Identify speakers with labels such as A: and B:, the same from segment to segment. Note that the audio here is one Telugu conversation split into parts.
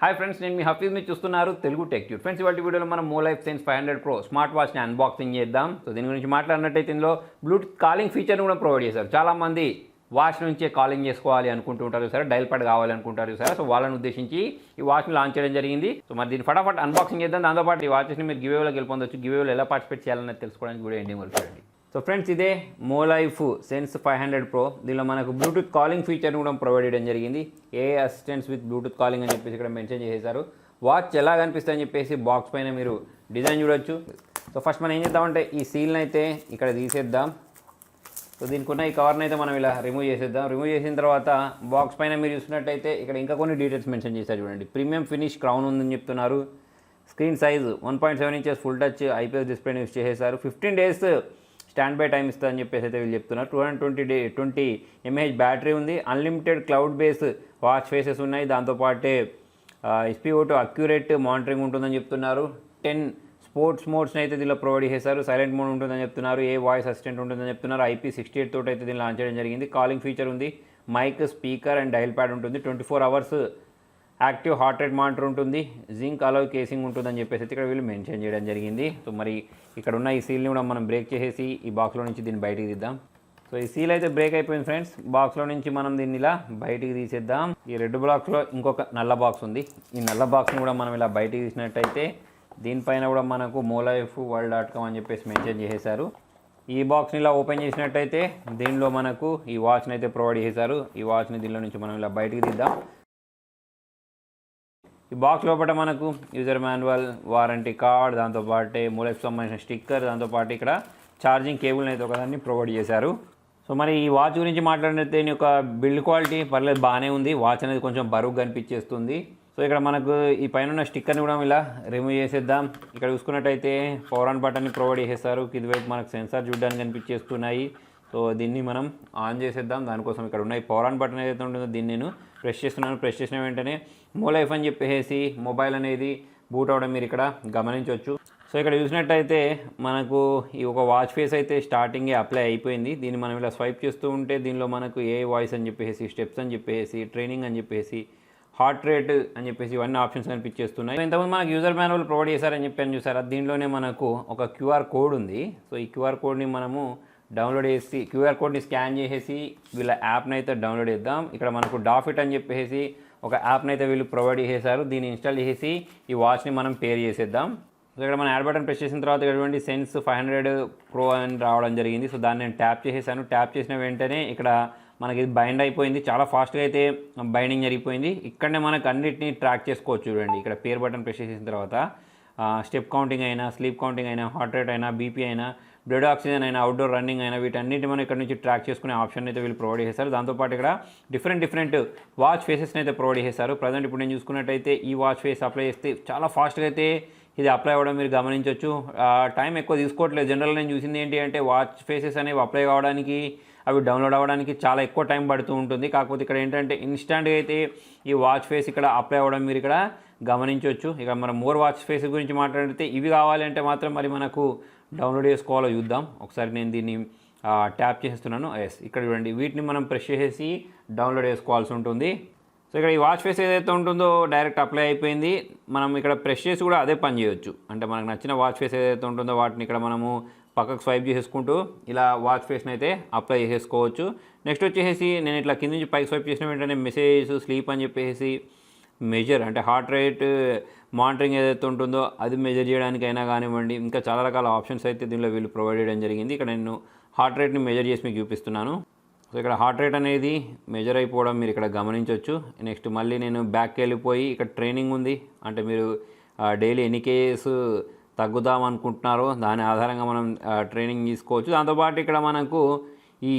A: హాయ్ ఫ్రెండ్స్, నేను మీ హఫీజ్ మీరు చూస్తున్నారు తెలుగు టెక్ ట్యూబ్. ఫ్రెండ్స్, ఇవాళ వీడియోలో మనం మోలైఫ్ సెన్స్ 500 Pro స్మార్ట్ వాచ్ని అన్బాక్సింగ్ చేద్దాం. సో దీని గురించి మాట్లాడినట్టయితే ఇందులో బ్లూటూత్ కాలింగ్ ఫీచర్ని కూడా ప్రొవైడ్ చేశారు. చాలామంది వాచ్ నుంచే కాలింగ్ చేసుకోవాలి అనుకుంటూ ఉంటారు సార్, డైల్ ప్యాడ్ కావాలి అనుకుంటారు సార్. సో వాళ్ళని ఉద్దేశించి ఈ వాచ్ని లాంచ్ చేయడం జరిగింది. సో మరి దీన్ని ఫటాఫట్ అన్బాక్సింగ్ చేద్దాం. దాంతోపాటు ఈ వాచెస్ని మీరు గివేవేలో గెలుపొందొచ్చు. గివేవేలో ఎలా పార్టిసిపేట్ చేయాలనేది తెలుసుకోవడానికి వీడియో ఎండింగ్ వరకు చూడండి. సో ఫ్రెండ్స్, ఇదే మోలైఫ్ సెన్స్ 500 Pro. దీనిలో మనకు బ్లూటూత్ కాలింగ్ ఫీచర్ని కూడా ప్రొవైడ్ చేయడం జరిగింది. ఏ అసిస్టెంట్స్ విత్ బ్లూటూత్ కాలింగ్ అని చెప్పేసి ఇక్కడ మెన్షన్ చేశారు. వాచ్ ఎలా కనిపిస్తుంది అని చెప్పేసి బాక్స్ పైన మీరు డిజైన్ చూడొచ్చు. సో ఫస్ట్ మనం ఏం చేద్దామంటే ఈ సీల్ని అయితే ఇక్కడ తీసేద్దాం. సో దీనికి ఉన్న ఈ కవర్ని అయితే మనం ఇలా రిమూవ్ చేసేద్దాం. రిమూవ్ చేసిన తర్వాత బాక్స్ పైన మీరు చూసినట్టయితే ఇక్కడ ఇంకా కొన్ని డీటెయిల్స్ మెన్షన్ చేశారు చూడండి. ప్రీమియం ఫినిష్ క్రౌన్ ఉందని చెప్తున్నారు. Screen size 1.7 inches full touch IPS డిస్ప్లేని యూస్ చేసేసారు. 15 days స్టాండ్ బై టైం ఇస్తుందని చెప్పేసి అయితే వీళ్ళు చెప్తున్నారు. 220 mAh బ్యాటరీ ఉంది. Unlimited cloud base watch faces ఉన్నాయి. దాంతోపాటే SpO2 అక్యురేట్ మానిటరింగ్ ఉంటుందని చెప్తున్నారు. 10 స్పోర్ట్స్ మోడ్స్ని అయితే దీనిలో ప్రొవైడ్ చేశారు. సైలెంట్ మోడ్ ఉంటుందని చెప్తున్నారు. ఏ వాయిస్ అసిస్టెంట్ ఉంటుందని చెప్తున్నారు. IP68 తోటి అయితే దీన్ని లాంచ్ చేయడం జరిగింది. కాలింగ్ ఫీచర్ ఉంది. Mic, speaker and dial pad ఉంటుంది. 24 hours active heart rate monitor ఉంటుంది. జింక్ అలాయ్ కేసింగ్ ఉంటుందని చెప్పేసి ఇక్కడ వీళ్ళు మెన్షన్ చేయడం జరిగింది. సో మరి ఇక్కడ ఉన్న ఈ సీల్ని కూడా మనం బ్రేక్ చేసేసి ఈ బాక్స్లో నుంచి దీన్ని బయటికి తీద్దాం. సో ఈ సీల్ అయితే బ్రేక్ అయిపోయింది ఫ్రెండ్స్. బాక్స్లో నుంచి మనం దీన్ని ఇలా బయటికి తీసేద్దాం. ఈ రెడ్ బాక్స్లో ఇంకొక నల్ల బాక్స్ ఉంది. ఈ నల్ల బాక్స్ని కూడా మనం ఇలా బయటికి తీసినట్టయితే దీనిపైన కూడా మనకు molifeworld.com అని చెప్పేసి మెన్షన్ చేసేసారు. ఈ బాక్స్ని ఇలా ఓపెన్ చేసినట్టయితే దీనిలో మనకు ఈ వాచ్ని అయితే ప్రొవైడ్ చేశారు. ఈ వాచ్ని దీనిలో నుంచి మనం ఇలా బయటికి తీద్దాం. ఈ బాక్స్ లోపల మనకు యూజర్ మాన్యువల్, వారంటీ కార్డ్, దాంతోపాటు మోలైఫ్కి సంబంధించిన స్టిక్కర్, దాంతోపాటు ఇక్కడ ఛార్జింగ్ కేబుల్ని అయితే ఒకదాన్ని ప్రొవైడ్ చేశారు. సో మరి ఈ వాచ్ గురించి మాట్లాడినట్టు దీని యొక్క బిల్డ్ క్వాలిటీ పర్లేదు బాగానే ఉంది. వాచ్ అనేది కొంచెం బరువు కనిపించేస్తుంది. సో ఇక్కడ మనకు ఈ పైన ఉన్న స్టిక్కర్ని కూడా ఇలా రిమూవ్ చేసేద్దాం. ఇక్కడ చూసుకున్నట్టయితే పవర్ ఆన్ బటన్ని ప్రొవైడ్ చేసేస్తారు. కింది వైపు మనకు సెన్సార్ చూడడానికి కనిపించేస్తున్నాయి. సో దీన్ని మనం ఆన్ చేసేద్దాం. దానికోసం ఇక్కడ ఉన్న ఈ పవర్ ఆన్ బటన్ ఏదైతే ఉంటుందో దీన్ని నేను ప్రెస్ చేస్తున్నాను. ప్రెస్ చేసిన వెంటనే మోలైఫ్ అని చెప్పేసి మొబైల్ అనేది బూట్ అవడం మీరు ఇక్కడ గమనించవచ్చు. సో ఇక్కడ చూసినట్టయితే మనకు ఈ ఒక వాచ్ ఫేస్ అయితే స్టార్టింగే అప్లై అయిపోయింది. దీన్ని మనం ఇలా స్వైప్ చేస్తూ ఉంటే దీనిలో మనకు ఏ వాయిస్ అని చెప్పేసి, స్టెప్స్ అని చెప్పేసి, ట్రైనింగ్ అని చెప్పేసి, హార్ట్ రేట్ అని చెప్పేసి ఇవన్నీ ఆప్షన్స్ కనిపించేస్తున్నాయి. ఇంతకుముందు మనకు యూజర్ మాన్యువల్ ప్రొవైడ్ చేశారని చెప్పాను చూసారా. దీనిలోనే మనకు ఒక QR కోడ్ ఉంది. సో ఈ QR కోడ్ని మనము డౌన్లోడ్ చేసి QR కోడ్ని స్కాన్ చేసేసి వీళ్ళ యాప్ని అయితే డౌన్లోడ్ చేద్దాం. ఇక్కడ మనకు డాఫిట్ అని చెప్పేసి ఒక యాప్ని అయితే వీళ్ళు ప్రొవైడ్ చేశారు. దీన్ని ఇన్స్టాల్ చేసి ఈ వాచ్ని మనం పేర్ చేసేద్దాం. సో ఇక్కడ మన యాడ్ బటన్ ప్రెస్ చేసిన తర్వాత ఇటువంటి సెన్స్ 500 Pro అని రావడం జరిగింది. సో దాన్ని నేను ట్యాప్ చేసేసాను. ట్యాప్ చేసిన వెంటనే ఇక్కడ మనకి ఇది బైండ్ అయిపోయింది. చాలా ఫాస్ట్గా అయితే బైండింగ్ జరిగిపోయింది. ఇక్కడనే మనకు అన్నిటిని ట్రాక్ చేసుకోవచ్చు. చూడండి, ఇక్కడ పేర్ బటన్ ప్రెస్ చేసిన తర్వాత స్టెప్ కౌంటింగ్ అయినా, స్లీప్ కౌంటింగ్ అయినా, హార్ట్ రేట్ అయినా, బీపీ అయినా, బ్లడ్ ఆక్సిజన్ అయినా, అవుట్డోర్ రన్నింగ్ అయినా, వీటన్నిటి మనం ఇక్కడ నుంచి ట్రాక్ చేసుకునే ఆప్షన్ అయితే వీళ్ళు ప్రొవైడ్ చేశారు. దాంతోపాటు ఇక్కడ డిఫరెంట్ వాచ్ ఫేసెస్ని అయితే ప్రొవైడ్ చేశారు. ప్రజెంట్ ఇప్పుడు నేను చూసుకున్నట్టయితే ఈ వాచ్ ఫేస్ అప్లై చేస్తే చాలా ఫాస్ట్గా అయితే ఇది అప్లై అవ్వడం మీరు గమనించవచ్చు. టైం ఎక్కువ తీసుకోవట్లేదు. జనరల్గా నేను చూసింది ఏంటి అంటే వాచ్ ఫేసెస్ అనేవి అప్లై కావడానికి, అవి డౌన్లోడ్ అవ్వడానికి చాలా ఎక్కువ టైం పడుతూ ఉంటుంది. కాకపోతే ఇక్కడ ఏంటంటే ఇన్స్టాంట్గా అయితే ఈ వాచ్ ఫేస్ ఇక్కడ అప్లై అవ్వడం మీరు ఇక్కడ గమనించవచ్చు. ఇక మనం మోర్ వాచ్ ఫేస్ గురించి మాట్లాడితే ఇవి కావాలంటే మాత్రం మరి మనకు డౌన్లోడ్ చేసుకోవాలో చూద్దాం. ఒకసారి నేను దీన్ని ట్యాప్ చేస్తున్నాను. ఇక్కడ చూడండి, వీటిని మనం ప్రెస్ చేసేసి డౌన్లోడ్ చేసుకోవాల్సి ఉంటుంది. సో ఇక్కడ ఈ వాచ్ ఫేస్ ఏదైతే ఉంటుందో డైరెక్ట్ అప్లై అయిపోయింది. మనం ఇక్కడ ప్రెస్ చేసి కూడా అదే పని చేయొచ్చు. అంటే మనకు నచ్చిన వాచ్ ఫేస్ ఏదైతే ఉంటుందో వాటిని ఇక్కడ మనము పక్కకు స్వైప్ చేసేసుకుంటూ ఇలా వాచ్ ఫేస్ని అయితే అప్లై చేసేసుకోవచ్చు. నెక్స్ట్ వచ్చేసి నేను ఇట్లా కింద నుంచి పైకి స్వైప్ చేసిన వెంటనే మెసేజ్, స్లీప్ అని చెప్పేసి మెజర్ అంటే హార్ట్ రేట్ మానిటరింగ్ ఏదైతే ఉంటుందో అది మెజర్ చేయడానికైనా కానివ్వండి, ఇంకా చాలా రకాల ఆప్షన్స్ అయితే దీనిలో వీళ్ళు ప్రొవైడ్ చేయడం జరిగింది. ఇక్కడ నేను హార్ట్ రేట్ని మెజర్ చేసి మీకు చూపిస్తున్నాను. సో ఇక్కడ హార్ట్ రేట్ అనేది మెజర్ అయిపోవడం మీరు ఇక్కడ గమనించవచ్చు. నెక్స్ట్ మళ్ళీ నేను బ్యాక్కి వెళ్ళిపోయి ఇక్కడ ట్రైనింగ్ ఉంది. అంటే మీరు డైలీ ఎన్ని కేజెస్ తగ్గుదాం అనుకుంటున్నారో దాని ఆధారంగా మనం ట్రైనింగ్ తీసుకోవచ్చు. దాంతోపాటు ఇక్కడ మనకు ఈ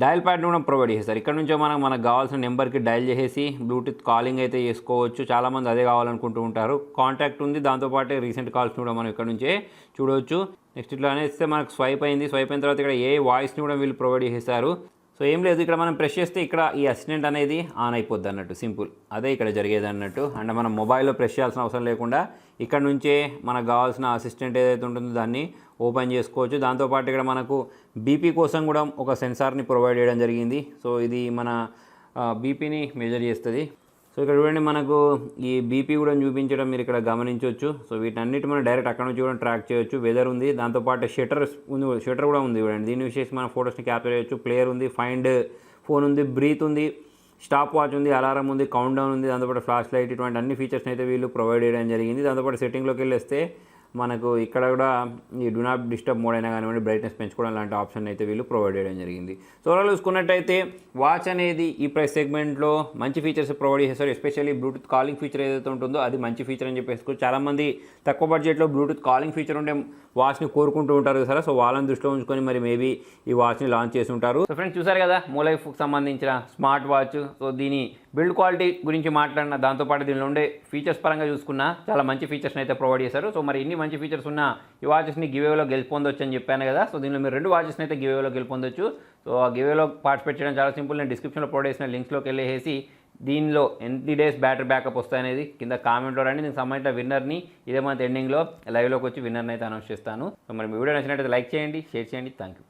A: డయల్ ప్యాడ్ని కూడా ప్రొవైడ్ చేస్తారు. ఇక్కడ నుంచో మనకు కావాల్సిన నెంబర్కి డయల్ చేసేసి బ్లూటూత్ కాలింగ్ అయితే చేసుకోవచ్చు. చాలామంది అదే కావాలనుకుంటూ ఉంటారు. కాంటాక్ట్ ఉంది. దాంతోపాటు రీసెంట్ కాల్స్ని కూడా మనం ఇక్కడ నుంచే చూడవచ్చు. నెక్స్ట్ ఇట్లా అనేస్తే మనకు స్వైప్ అయింది. స్వైప్ అయిన తర్వాత ఇక్కడ ఏ వాయిస్ని కూడా వీళ్ళు ప్రొవైడ్ చేస్తారు. సో ఏం లేదు, ఇక్కడ మనం ప్రెస్ చేస్తే ఇక్కడ ఈ అసిస్టెంట్ అనేది ఆన్ అయిపోద్ది అన్నట్టు. సింపుల్ అదే ఇక్కడ జరిగేది అన్నట్టు. అంటే మనం మొబైల్లో ప్రెస్ చేయాల్సిన అవసరం లేకుండా ఇక్కడ నుంచే మనకు కావాల్సిన అసిస్టెంట్ ఏదైతే ఉంటుందో దాన్ని ఓపెన్ చేసుకోవచ్చు. దాంతోపాటు ఇక్కడ మనకు బీపీ కోసం కూడా ఒక సెన్సార్ని ప్రొవైడ్ చేయడం జరిగింది. సో ఇది మన బీపీని మెజర్ చేస్తుంది. సో ఇక్కడ చూడండి మనకు ఈ బీపీ కూడా చూపించడం మీరు ఇక్కడ గమనించవచ్చు. సో వీటన్నిటి మనం డైరెక్ట్ అక్కడ నుంచి కూడా ట్రాక్ చేయొచ్చు. వెదర్ ఉంది, దాంతోపాటు షట్టర్ కూడా ఉంది చూడండి. దీన్ని విశేష మన ఫోటోస్ని క్యాప్చర్ చేయొచ్చు. ప్లేయర్ ఉంది, ఫైండ్ ఫోన్ ఉంది, బ్రీత్ ఉంది, స్టాప్ వాచ్ ఉంది, అలారం ఉంది, కౌంట్ డౌన్ ఉంది, దాంతోపాటు ఫ్లాష్ లైట్, ఇటువంటి అన్ని ఫీచర్స్ని అయితే వీళ్ళు ప్రొవైడ్ చేయడం జరిగింది. దాంతోపాటు సెట్టింగ్లోకి వెళ్ళేస్తే మనకు ఇక్కడ కూడా ఈ డూ నాట్ డిస్టర్బ్ మోడ్ అయినా కానివ్వండి, బ్రైట్నెస్ పెంచుకోవడం లాంటి ఆప్షన్ అయితే వీళ్ళు ప్రొవైడ్ చేయడం జరిగింది. సో ఓవరాల్ చూసుకున్నట్టయితే వాచ్ అనేది ఈ ప్రైస్ సెగ్మెంట్లో మంచి ఫీచర్స్ ప్రొవైడ్ చేస్తారు. ఎస్పెషల్లీ బ్లూటూత్ కాలింగ్ ఫీచర్ ఏదైతే ఉంటుందో అది మంచి ఫీచర్ అని చెప్పేసుకోవచ్చు. చాలామంది తక్కువ బడ్జెట్లో బ్లూటూత్ కాలింగ్ ఫీచర్ ఉండే వాచ్ని కోరుకుంటూ ఉంటారు కదా. సో వాళ్ళని దృష్టిలో ఉంచుకొని మరి మేబీ ఈ వాచ్ని లాంచ్ చేసి ఉంటారు. సో ఫ్రెండ్స్ చూసారు కదా మోలైఫ్కి సంబంధించిన స్మార్ట్ వాచ్. సో దీని బిల్డ్ క్వాలిటీ గురించి మాట్లాడిన, దాంతోపాటు దీనిలో ఉండే ఫీచర్స్ పరంగా చూసుకున్నా చాలా మంచి ఫీచర్స్ని అయితే ప్రొవైడ్ చేశారు. సో మరి ఇన్ని మంచి ఫీచర్స్ ఉన్న ఈ వాచెస్ని గివేలో గెలుపొందొచ్చు అని చెప్పాను కదా. సో దీనిలో మీరు 2 వాచెస్ని అయితే గివేలో గెలుపొందొచ్చు. సో ఆ గివేలో పార్టిసిపేట్ చేయడం చాలా సింపుల్. నేను డిస్క్రిప్షన్లో ప్రొవైడ్ చేసిన లింక్స్లోకి వెళ్ళేసి దీనిలో ఎన్ని డేస్ బ్యాటరీ బ్యాకప్ వస్తాయనేది కింద కామెంట్లో రండి. దీనికి సంబంధించిన విన్నర్ని ఇదే మంత్ ఎండింగ్లో లైవ్లోకి వచ్చి విన్నర్ని అయితే అనౌన్స్ చేస్తాను. సో మరి మీ వీడియో నచ్చినట్టయితే లైక్ చేయండి, షేర్ చేయండి. Thank you.